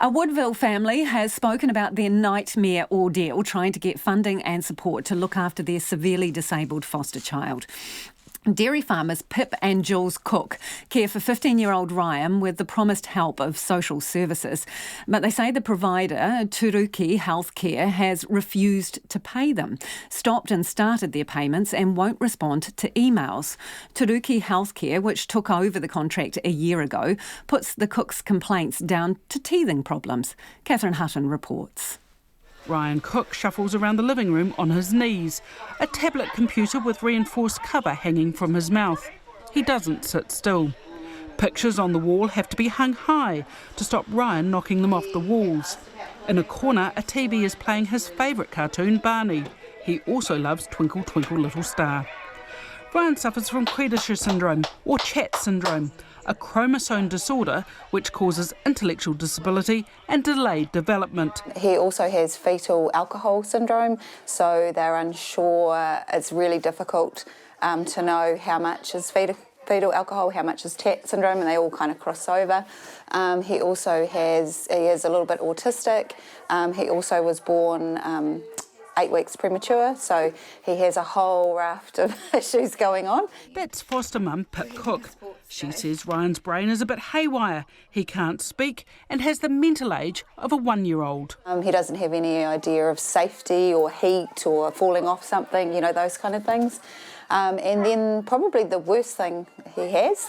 A Woodville family has spoken about their nightmare ordeal trying to get funding and support to look after their severely disabled foster child. Dairy farmers Pip and Jules Cook care for 15-year-old Ryan with the promised help of social services. But they say the provider, Turuki Healthcare, has refused to pay them, stopped and started their payments and won't respond to emails. Turuki Healthcare, which took over the contract a year ago, puts the Cooks' complaints down to teething problems. Catherine Hutton reports. Ryan Cook shuffles around the living room on his knees, a tablet computer with reinforced cover hanging from his mouth. He doesn't sit still. Pictures on the wall have to be hung high to stop Ryan knocking them off the walls. In a corner, a TV is playing his favourite cartoon, Barney. He also loves Twinkle Twinkle Little Star. Ryan suffers from Quedischer syndrome, or Chat syndrome, a chromosome disorder which causes intellectual disability and delayed development. He also has fetal alcohol syndrome, so they're unsure. It's really difficult to know how much is fetal alcohol, how much is Chat syndrome, and they all kind of cross over. He is a little bit autistic. He also was born 8 weeks premature, so he has a whole raft of issues going on. That's foster mum Pip Cook. She says Ryan's brain is a bit haywire. He can't speak and has the mental age of a 1-year-old. He doesn't have any idea of safety or heat or falling off something, those kind of things. And then probably the worst thing he has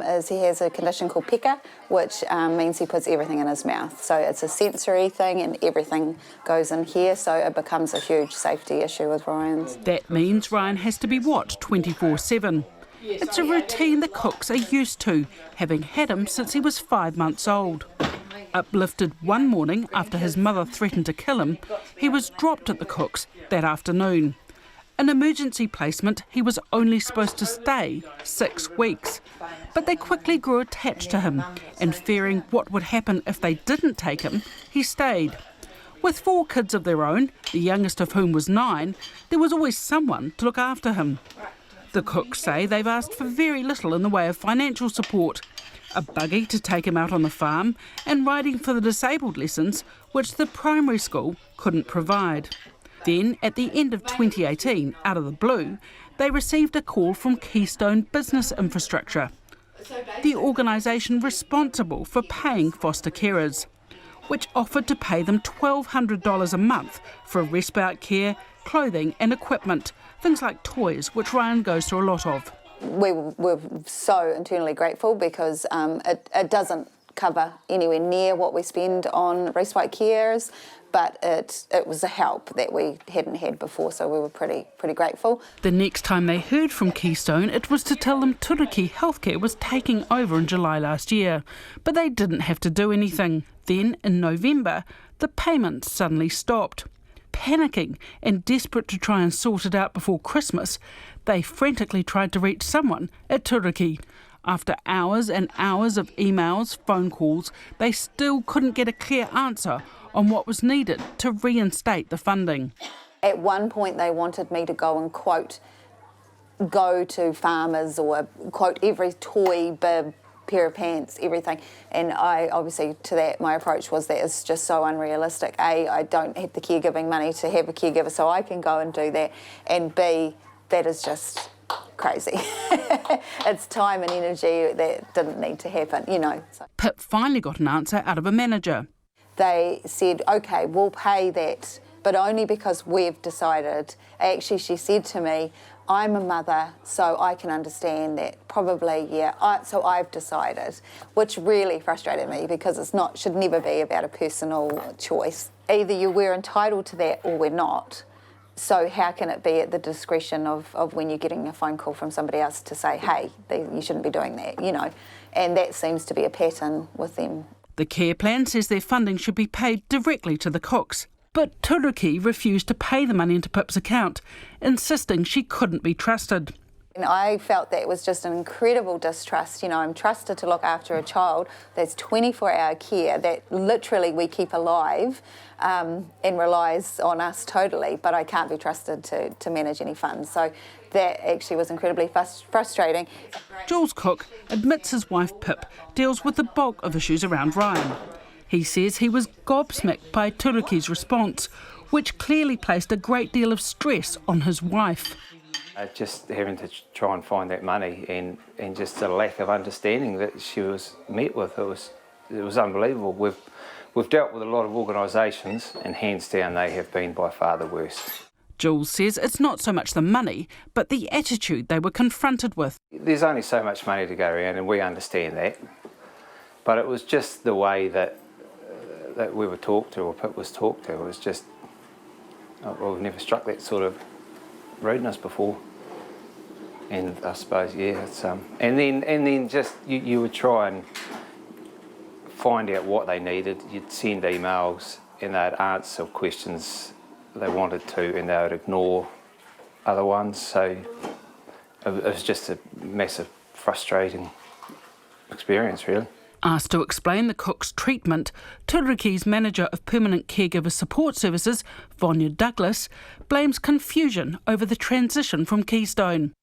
is he has a condition called PECA, which means he puts everything in his mouth. So it's a sensory thing and everything goes in here, so it becomes a huge safety issue with Ryan's. That means Ryan has to be watched 24/7. It's a routine the Cooks are used to, having had him since he was 5 months old. Uplifted one morning after his mother threatened to kill him, he was dropped at the Cooks that afternoon. An emergency placement, he was only supposed to stay 6 weeks. But they quickly grew attached to him, and fearing what would happen if they didn't take him, he stayed. With 4 kids of their own, the youngest of whom was 9, there was always someone to look after him. The Cooks say they've asked for very little in the way of financial support. A buggy to take him out on the farm and riding for the disabled lessons, which the primary school couldn't provide. Then, at the end of 2018, out of the blue, they received a call from Keystone Business Infrastructure, the organisation responsible for paying foster carers, which offered to pay them $1,200 a month for respite care, clothing and equipment, things like toys, which Ryan goes through a lot of. We were so internally grateful because it doesn't cover anywhere near what we spend on respite carers, but it was a help that we hadn't had before, so we were pretty grateful. The next time they heard from Keystone, it was to tell them Turuki Healthcare was taking over in July last year, but they didn't have to do anything. Then, in November, the payments suddenly stopped. Panicking and desperate to try and sort it out before Christmas, they frantically tried to reach someone at Turuki. After hours and hours of emails, phone calls, they still couldn't get a clear answer on what was needed to reinstate the funding. At one point they wanted me to go and go to farmers or quote every toy, bib, pair of pants, everything. And I obviously to that my approach was that it's just so unrealistic. A, I don't have the caregiving money to have a caregiver so I can go and do that. And B, that is just crazy. It's time and energy that didn't need to happen, So. Pip finally got an answer out of a manager. They said, OK, we'll pay that, but only because we've decided. Actually, she said to me, I'm a mother, so I can understand that probably, so I've decided, which really frustrated me because should never be about a personal choice. Either we're entitled to that or we're not. So how can it be at the discretion of when you're getting a phone call from somebody else to say, hey, you shouldn't be doing that, And that seems to be a pattern with them. The care plan says their funding should be paid directly to the Cooks. But Turuki refused to pay the money into Pip's account, insisting she couldn't be trusted. And I felt that it was just an incredible distrust. I'm trusted to look after a child that's 24-hour care that literally we keep alive and relies on us totally, but I can't be trusted to manage any funds. So that actually was incredibly frustrating. Jules Cook admits his wife Pip deals with the bulk of issues around Ryan. He says he was gobsmacked by Turuki's response, which clearly placed a great deal of stress on his wife. Just having to try and find that money and just the lack of understanding that she was met with, it was unbelievable. We've dealt with a lot of organisations and hands down they have been by far the worst. Jules says it's not so much the money, but the attitude they were confronted with. There's only so much money to go around and we understand that, but it was just the way that we were talked to, or Pip was talked to. It was just, we've never struck that sort of rudeness before. And I suppose, yeah, it's and then just you would try and find out what they needed. You'd send emails and they'd answer questions they wanted to, and they would ignore other ones. So it was just a massive, frustrating experience, really. Asked to explain the Cook's treatment, Turuki's manager of permanent caregiver support services, Wonya Douglas, blames confusion over the transition from Keystone.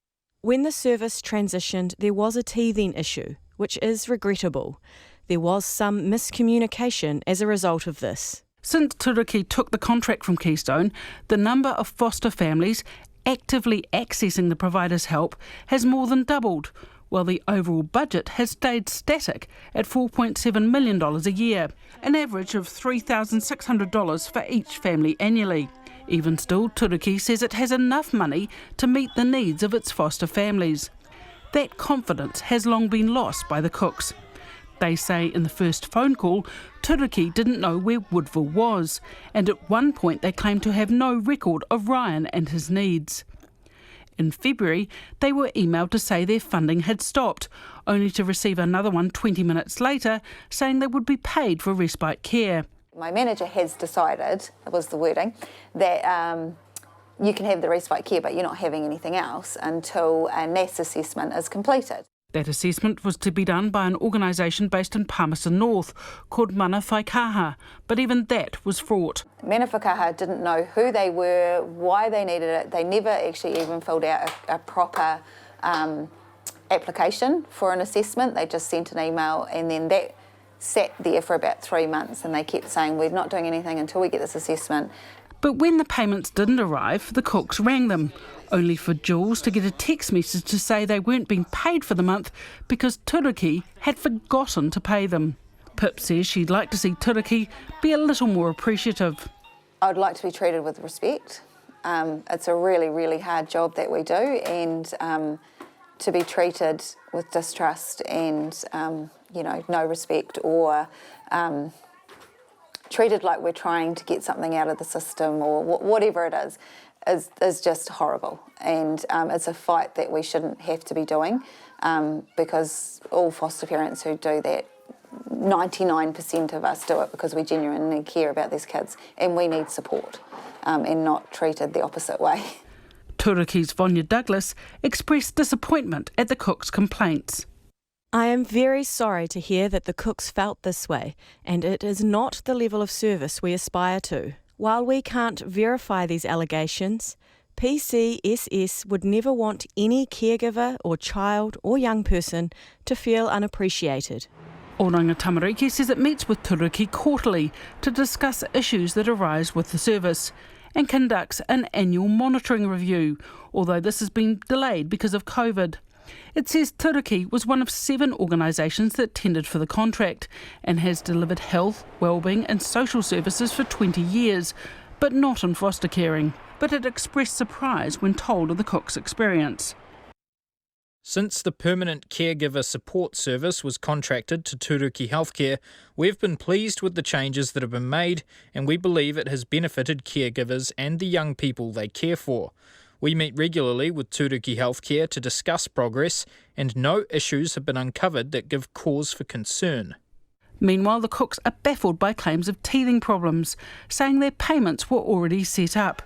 When the service transitioned, there was a teething issue, which is regrettable. There was some miscommunication as a result of this. Since Turuki took the contract from Keystone, the number of foster families actively accessing the provider's help has more than doubled, while the overall budget has stayed static at $4.7 million a year, an average of $3,600 for each family annually. Even still, Turuki says it has enough money to meet the needs of its foster families. That confidence has long been lost by the Cooks. They say in the first phone call, Turuki didn't know where Woodville was, and at one point they claimed to have no record of Ryan and his needs. In February, they were emailed to say their funding had stopped, only to receive another one 20 minutes later saying they would be paid for respite care. My manager has decided, that was the wording, that you can have the respite care but you're not having anything else until a NAS assessment is completed. That assessment was to be done by an organisation based in Palmerston North called Mana Whaikaha, but even that was fraught. Mana Whaikaha didn't know who they were, why they needed it. They never actually even filled out a proper application for an assessment. They just sent an email, and then that sat there for about 3 months, and they kept saying, we're not doing anything until we get this assessment. But when the payments didn't arrive, the Cooks rang them, only for Jules to get a text message to say they weren't being paid for the month because Turuki had forgotten to pay them. Pip says she'd like to see Turuki be a little more appreciative. I'd like to be treated with respect. It's a really, really hard job that we do, and to be treated with distrust and, no respect, or treated like we're trying to get something out of the system, or whatever it is just horrible. And it's a fight that we shouldn't have to be doing, because all foster parents who do that, 99% of us do it because we genuinely care about these kids and we need support, and not treated the opposite way. Turuki's Wonya Douglas expressed disappointment at the Cooks' complaints. I am very sorry to hear that the Cooks felt this way, and it is not the level of service we aspire to. While we can't verify these allegations, PCSS would never want any caregiver or child or young person to feel unappreciated. Oranga Tamariki says it meets with Turuki quarterly to discuss issues that arise with the service and conducts an annual monitoring review, although this has been delayed because of COVID. It says Turuki was one of 7 organisations that tendered for the contract and has delivered health, wellbeing and social services for 20 years, but not in foster caring. But it expressed surprise when told of the Cook's experience. Since the permanent caregiver support service was contracted to Turuki Healthcare, we've been pleased with the changes that have been made, and we believe it has benefited caregivers and the young people they care for. We meet regularly with Turuki Healthcare to discuss progress, and no issues have been uncovered that give cause for concern. Meanwhile, the Cooks are baffled by claims of teething problems, saying their payments were already set up.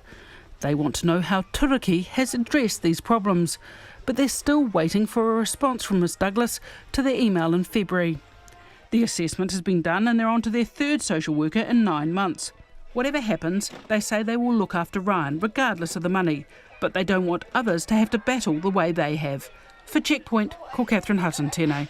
They want to know how Turuki has addressed these problems, but they're still waiting for a response from Ms Douglas to their email in February. The assessment has been done and they're on to their 3rd social worker in 9 months. Whatever happens, they say they will look after Ryan regardless of the money, but they don't want others to have to battle the way they have. For Checkpoint, call Catherine Hutton, Tēnei.